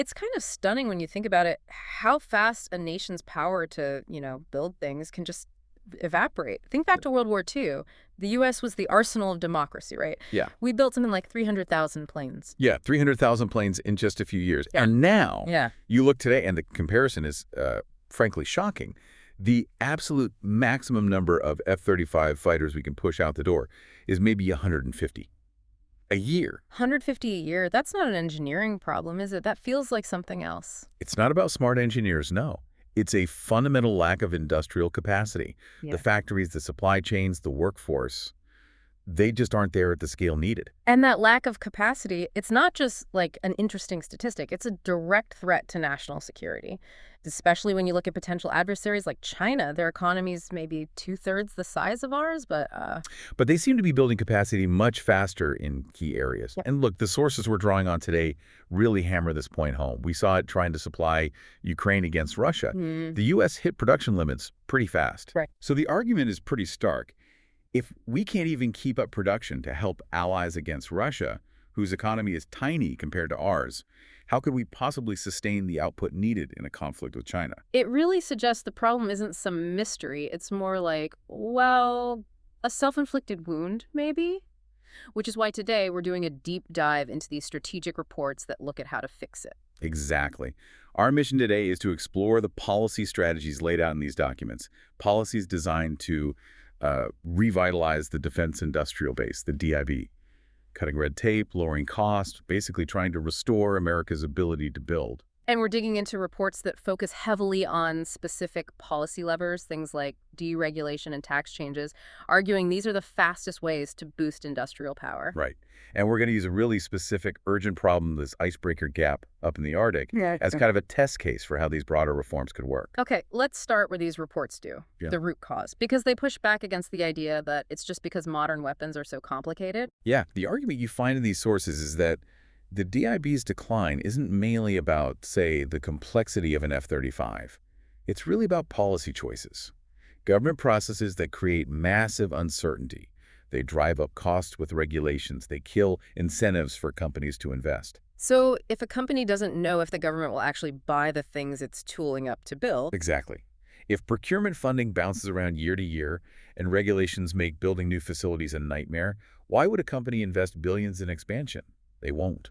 It's kind of stunning when you think about it, how fast a nation's power to, build things can just evaporate. Think back to World War II. The U.S. was the arsenal of democracy, right? Yeah. We built something like 300,000 planes. Yeah, 300,000 planes in just a few years. Yeah. And now, Yeah. you look today, and the comparison is frankly shocking. The absolute maximum number of F-35 fighters we can push out the door is maybe 150 a year. 150 a year, that's not an engineering problem, is it? That feels like something else. It's not about smart engineers, no. It's a fundamental lack of industrial capacity. Yeah. The factories, the supply chains, the workforce, they just aren't there at the scale needed. And that lack of capacity, it's not just like an interesting statistic. It's a direct threat to national security, especially when you look at potential adversaries like China. Their economy's maybe 2/3 the size of ours, but But they seem to be building capacity much faster in key areas. Yep. And look, the sources we're drawing on today really hammer this point home. We saw it trying to supply Ukraine against Russia. The U.S. hit production limits pretty fast. Right. So the argument is pretty stark. If we can't even keep up production to help allies against Russia, whose economy is tiny compared to ours, how could we possibly sustain the output needed in a conflict with China? it really suggests the problem isn't some mystery. It's more like, well, a self-inflicted wound, maybe? Which is why today we're doing a deep dive into these strategic reports that look at how to fix it. Exactly. Our mission today is to explore the policy strategies laid out in these documents, policies designed to revitalize the defense industrial base, the DIB, cutting red tape, lowering costs, basically trying to restore America's ability to build. And we're digging into reports that focus heavily on specific policy levers, things like deregulation and tax changes, arguing these are the fastest ways to boost industrial power. Right. And we're going to use a really specific, urgent problem, this icebreaker gap up in the Arctic, as kind of a test case for how these broader reforms could work. Okay, let's start where these reports do, the root cause, because they push back against the idea that it's just because modern weapons are so complicated. Yeah, the argument you find in these sources is that the DIB's decline isn't mainly about, say, the complexity of an F-35. It's really about policy choices. Government processes that create massive uncertainty. They drive up costs with regulations. They kill incentives for companies to invest. So if a company doesn't know if the government will actually buy the things it's tooling up to build. Exactly. If procurement funding bounces around year to year and regulations make building new facilities a nightmare, why would a company invest billions in expansion? They won't.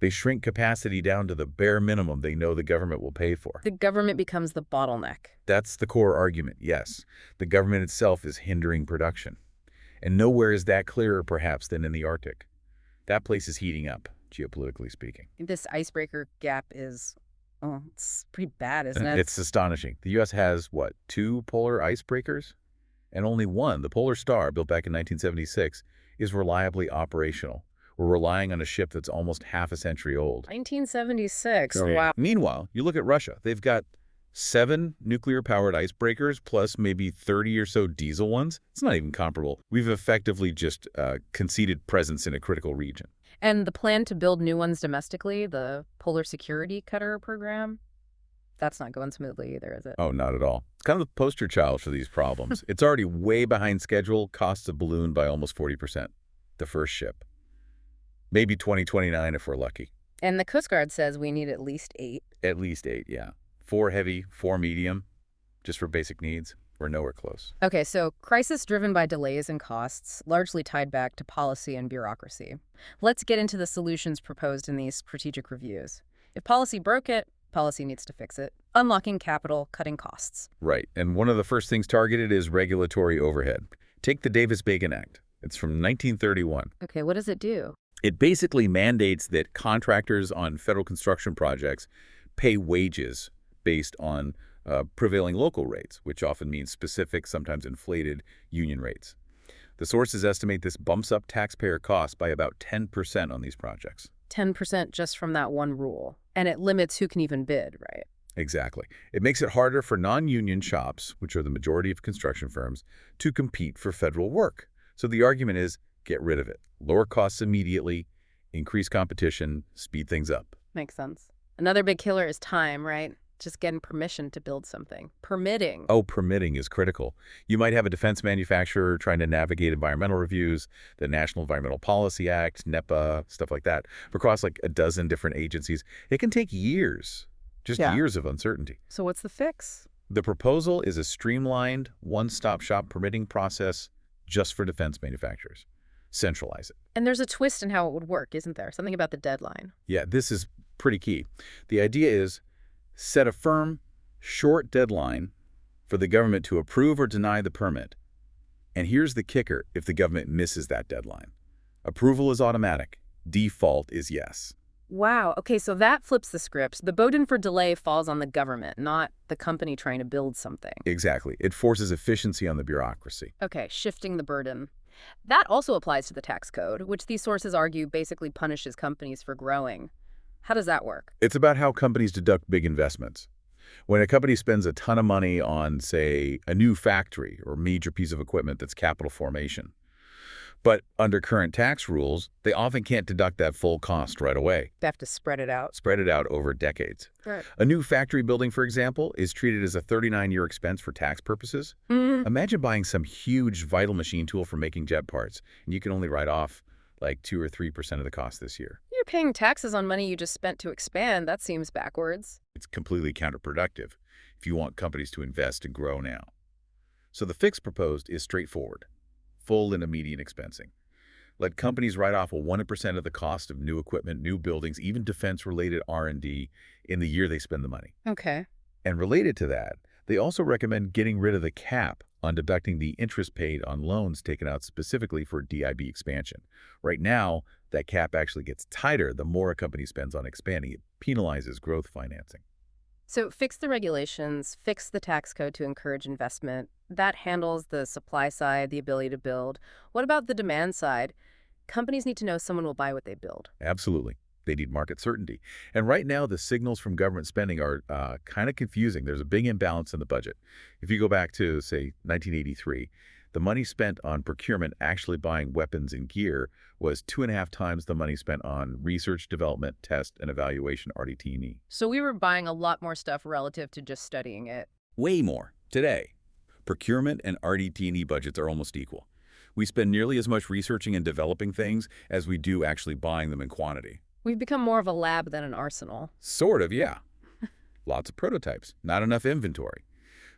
They shrink capacity down to the bare minimum they know the government will pay for. The government becomes the bottleneck. That's the core argument, yes. The government itself is hindering production. And nowhere is that clearer, perhaps, than in the Arctic. That place is heating up, geopolitically speaking. This icebreaker gap is, it's pretty bad, isn't it? It's astonishing. The U.S. has, what, 2 polar icebreakers? And only one, the Polar Star, built back in 1976, is reliably operational. We're relying on a ship that's almost half a century old. 1976, wow. Meanwhile, you look at Russia. They've got 7 nuclear-powered icebreakers plus maybe 30 or so diesel ones. It's not even comparable. We've effectively just conceded presence in a critical region. And the plan to build new ones domestically, the Polar Security Cutter program, that's not going smoothly either, is it? Oh, not at all. It's kind of the poster child for these problems. It's already way behind schedule, costs have ballooned by almost 40%, the first ship. Maybe 2029 if we're lucky. And the Coast Guard says we need at least 8. At least 8, yeah. 4 heavy, 4 medium, just for basic needs. We're nowhere close. Okay, so crisis driven by delays and costs, largely tied back to policy and bureaucracy. Let's get into the solutions proposed in these strategic reviews. If policy broke it, policy needs to fix it. Unlocking capital, cutting costs. Right, and one of the first things targeted is regulatory overhead. Take the Davis-Bacon Act. It's from 1931. Okay, what does it do? It basically mandates that contractors on federal construction projects pay wages based on prevailing local rates, which often means specific, sometimes inflated union rates. The sources estimate this bumps up taxpayer costs by about 10% on these projects. 10% just from that one rule. And it limits who can even bid, right? Exactly. It makes it harder for non-union shops, which are the majority of construction firms, to compete for federal work. So the argument is, get rid of it. Lower costs immediately, increase competition, speed things up. Makes sense. Another big killer is time, right? just getting permission to build something. Permitting. Oh, permitting is critical. You might have a defense manufacturer trying to navigate environmental reviews, the National Environmental Policy Act, NEPA, stuff like that, across like a dozen different agencies. It can take years, just Yeah. years of uncertainty. So what's the fix? The proposal is a streamlined, one-stop shop permitting process just for defense manufacturers. Centralize it. And there's a twist in how it would work, isn't there? Something about the deadline. Yeah, this is pretty key. The idea is set a firm, short deadline for the government to approve or deny the permit. And here's the kicker if the government misses that deadline. Approval is automatic. Default is yes. Wow. Okay, so that flips the script. The burden for delay falls on the government, not the company trying to build something. Exactly. It forces efficiency on the bureaucracy. Okay, shifting the burden. That also applies to the tax code, which these sources argue basically punishes companies for growing. How does that work? It's about how companies deduct big investments. When a company spends a ton of money on, say, a new factory or major piece of equipment that's capital formation, but under current tax rules, they often can't deduct that full cost right away. They have to spread it out. Spread it out over decades. Right. A new factory building, for example, is treated as a 39-year expense for tax purposes. Imagine buying some huge vital machine tool for making jet parts, and you can only write off like 2 or 3% of the cost this year. You're paying taxes on money you just spent to expand. That seems backwards. It's completely counterproductive if you want companies to invest and grow now. So the fix proposed is straightforward. Full and immediate expensing. Let companies write off 1% of the cost of new equipment, new buildings, even defense-related R&D in the year they spend the money. Okay. And related to that, they also recommend getting rid of the cap on deducting the interest paid on loans taken out specifically for DIB expansion. Right now, that cap actually gets tighter the more a company spends on expanding. It penalizes growth financing. So fix the regulations, fix the tax code to encourage investment. That handles the supply side, the ability to build. What about the demand side? Companies need to know someone will buy what they build. Absolutely. They need market certainty. And right now, the signals from government spending are kind of confusing. There's a big imbalance in the budget. If you go back to, say, 1983, the money spent on procurement actually buying weapons and gear was 2.5 times the money spent on research, development, test, and evaluation, RDT&E. So we were buying a lot more stuff relative to just studying it. Way more. Today, procurement and RDT&E budgets are almost equal. We spend nearly as much researching and developing things as we do actually buying them in quantity. We've become more of a lab than an arsenal. Sort of, yeah. Lots of prototypes, not enough inventory.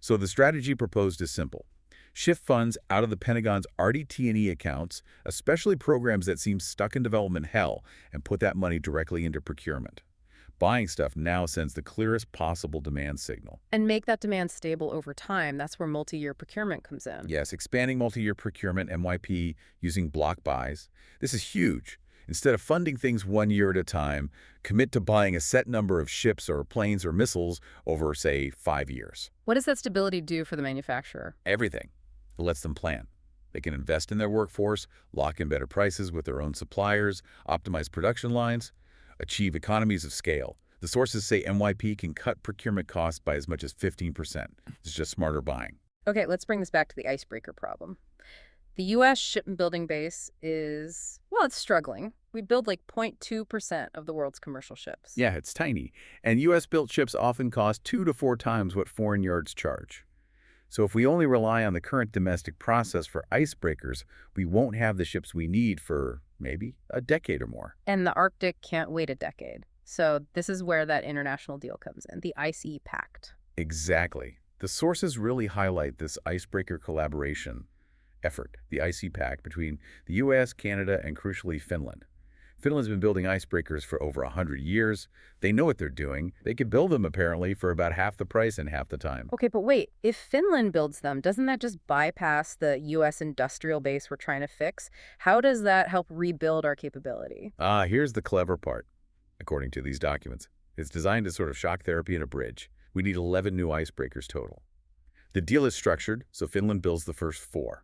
So the strategy proposed is simple. Shift funds out of the Pentagon's RDT&E accounts, especially programs that seem stuck in development hell, and put that money directly into procurement. Buying stuff now sends the clearest possible demand signal. And make that demand stable over time. That's where multi-year procurement comes in. Yes, expanding multi-year procurement, MYP, using block buys. This is huge. Instead of funding things 1 year at a time, commit to buying a set number of ships or planes or missiles over, say, 5 years. What does that stability do for the manufacturer? Everything. It lets them plan. They can invest in their workforce, lock in better prices with their own suppliers, optimize production lines, achieve economies of scale. The sources say MYP can cut procurement costs by as much as 15%. It's just smarter buying. Okay, let's bring this back to the icebreaker problem. The U.S. shipbuilding base is, well, it's struggling. We build like 0.2% of the world's commercial ships. Yeah, it's tiny. And U.S.-built ships often cost 2 to 4 times what foreign yards charge. So if we only rely on the current domestic process for icebreakers, we won't have the ships we need for maybe a decade or more. And the Arctic can't wait a decade. So this is where that international deal comes in, the ICE Pact. Exactly. The sources really highlight this icebreaker collaboration effort, the ICE Pact, between the U.S., Canada, and crucially Finland. Finland's been building icebreakers for over 100 years. They know what they're doing. They could build them, apparently, for about half the price and half the time. Okay, but wait, if Finland builds them, doesn't that just bypass the U.S. industrial base we're trying to fix? How does that help rebuild our capability? Here's the clever part, according to these documents. It's designed as sort of shock therapy in a bridge. We need 11 new icebreakers total. The deal is structured, so Finland builds the first 4.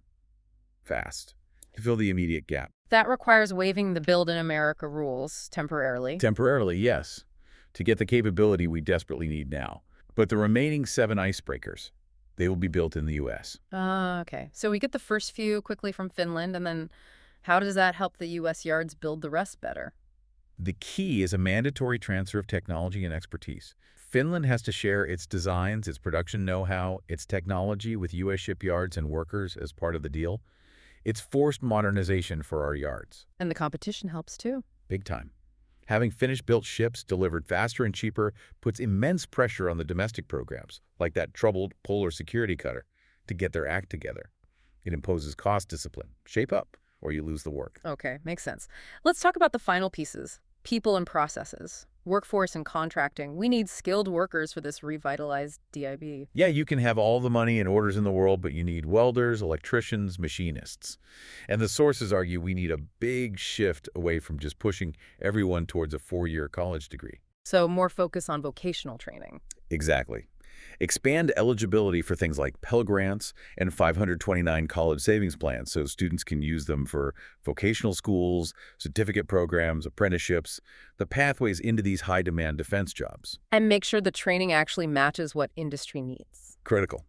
Fast. To fill the immediate gap. That requires waiving the Build in America rules temporarily. Temporarily, yes, to get the capability we desperately need now. But the remaining 7 icebreakers, they will be built in the U.S. Okay. So we get the first few quickly from Finland, and then how does that help the U.S. yards build the rest better? The key is a mandatory transfer of technology and expertise. Finland has to share its designs, its production know-how, its technology with U.S. shipyards and workers as part of the deal. It's forced modernization for our yards. And the competition helps too. Big time. Having finished-built ships delivered faster and cheaper puts immense pressure on the domestic programs, like that troubled polar security cutter, to get their act together. It imposes cost discipline. Shape up, or you lose the work. Okay, makes sense. Let's talk about the final pieces. People and processes. Workforce and contracting. We need skilled workers for this revitalized DIB. Yeah, you can have all the money and orders in the world, but you need welders, electricians, machinists. And the sources argue we need a big shift away from just pushing everyone towards a 4-year college degree. So more focus on vocational training. Exactly. Expand eligibility for things like Pell Grants and 529 college savings plans so students can use them for vocational schools, certificate programs, apprenticeships, the pathways into these high-demand defense jobs. And make sure the training actually matches what industry needs. Critical.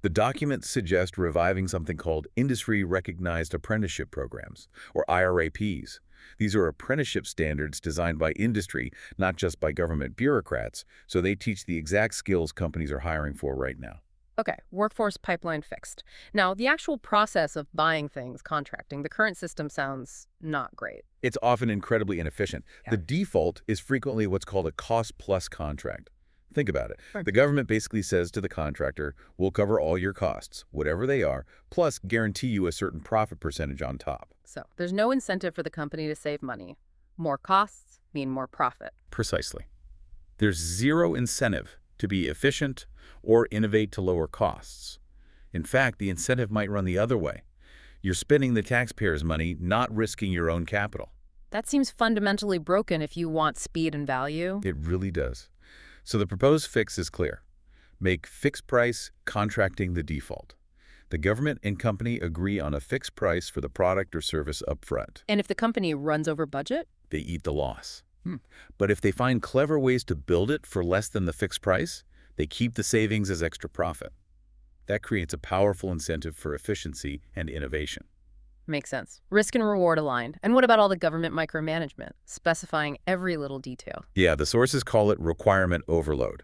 The documents suggest reviving something called Industry-Recognized Apprenticeship Programs, or IRAPs. These are apprenticeship standards designed by industry, not just by government bureaucrats, so they teach the exact skills companies are hiring for right now. Okay, workforce pipeline fixed. Now, the actual process of buying things, contracting, the current system sounds not great. It's often incredibly inefficient. Yeah. The default is frequently what's called a cost-plus contract. Think about it. Sure. The government basically says to the contractor, we'll cover all your costs, whatever they are, plus guarantee you a certain profit percentage on top. So there's no incentive for the company to save money. More costs mean more profit. Precisely. There's zero incentive to be efficient or innovate to lower costs. In fact, the incentive might run the other way. You're spending the taxpayers' money, not risking your own capital. That seems fundamentally broken if you want speed and value. It really does. So the proposed fix is clear. Make fixed price contracting the default. The government and company agree on a fixed price for the product or service up front. And if the company runs over budget? They eat the loss. But if they find clever ways to build it for less than the fixed price, they keep the savings as extra profit. That creates a powerful incentive for efficiency and innovation. Makes sense. Risk and reward aligned. And what about all the government micromanagement, specifying every little detail? Yeah, the sources call it requirement overload.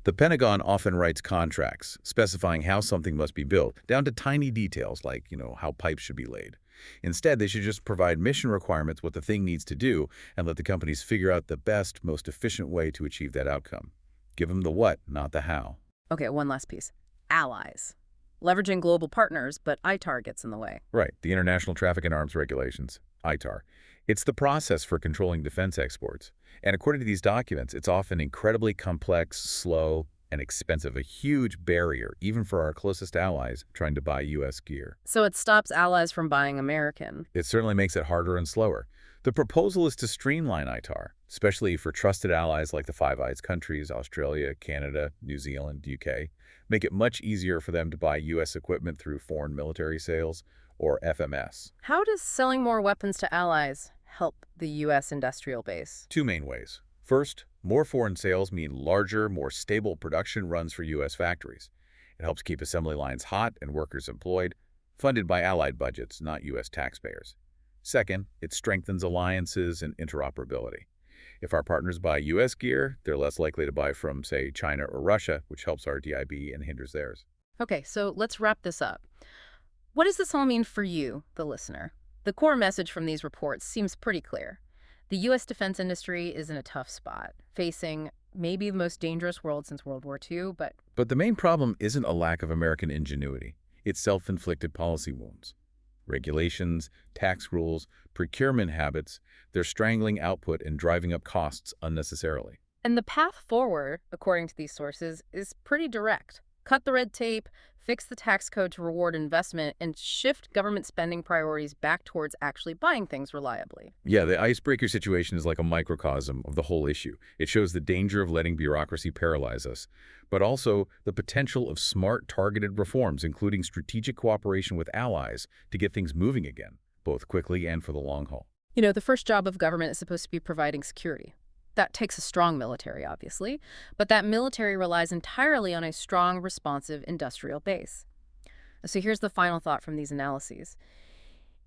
The Pentagon often writes contracts specifying how something must be built, down to tiny details like, how pipes should be laid. Instead, they should just provide mission requirements, what the thing needs to do, and let the companies figure out the best, most efficient way to achieve that outcome. Give them the what, not the how. Okay, one last piece. Allies. Leveraging global partners, but ITAR gets in the way. Right, the International Traffic in Arms Regulations, ITAR. It's the process for controlling defense exports. And according to these documents, it's often incredibly complex, slow, and expensive, a huge barrier, even for our closest allies trying to buy U.S. gear. So it stops allies from buying American. It certainly makes it harder and slower. The proposal is to streamline ITAR, especially for trusted allies like the Five Eyes countries, Australia, Canada, New Zealand, UK. Make it much easier for them to buy U.S. equipment through foreign military sales, or FMS. How does selling more weapons to allies help the U.S. industrial base? 2 main ways. First, more foreign sales mean larger, more stable production runs for U.S. factories. It helps keep assembly lines hot and workers employed, funded by allied budgets, not U.S. taxpayers. Second, it strengthens alliances and interoperability. If our partners buy U.S. gear, they're less likely to buy from, say, China or Russia, which helps our DIB and hinders theirs. Okay, so let's wrap this up. What does this all mean for you, the listener? The core message from these reports seems pretty clear. The U.S. defense industry is in a tough spot, facing maybe the most dangerous world since World War II, but the main problem isn't a lack of American ingenuity. It's self-inflicted policy wounds. Regulations, tax rules, procurement habits, they're strangling output and driving up costs unnecessarily. And the path forward, according to these sources, is pretty direct. Cut the red tape, fix the tax code to reward investment, and shift government spending priorities back towards actually buying things reliably. Yeah, the icebreaker situation is like a microcosm of the whole issue. It shows the danger of letting bureaucracy paralyze us, but also the potential of smart, targeted reforms, including strategic cooperation with allies to get things moving again, both quickly and for the long haul. You know, the first job of government is supposed to be providing security. That takes a strong military, obviously, but that military relies entirely on a strong, responsive industrial base. So here's the final thought from these analyses.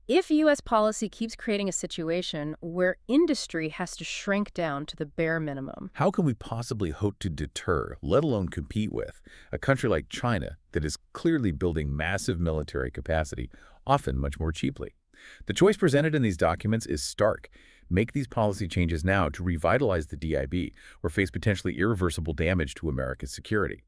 If U.S. policy keeps creating a situation where industry has to shrink down to the bare minimum. How can we possibly hope to deter, let alone compete with, a country like China that is clearly building massive military capacity, often much more cheaply? The choice presented in these documents is stark. Make these policy changes now to revitalize the DIB or face potentially irreversible damage to America's security.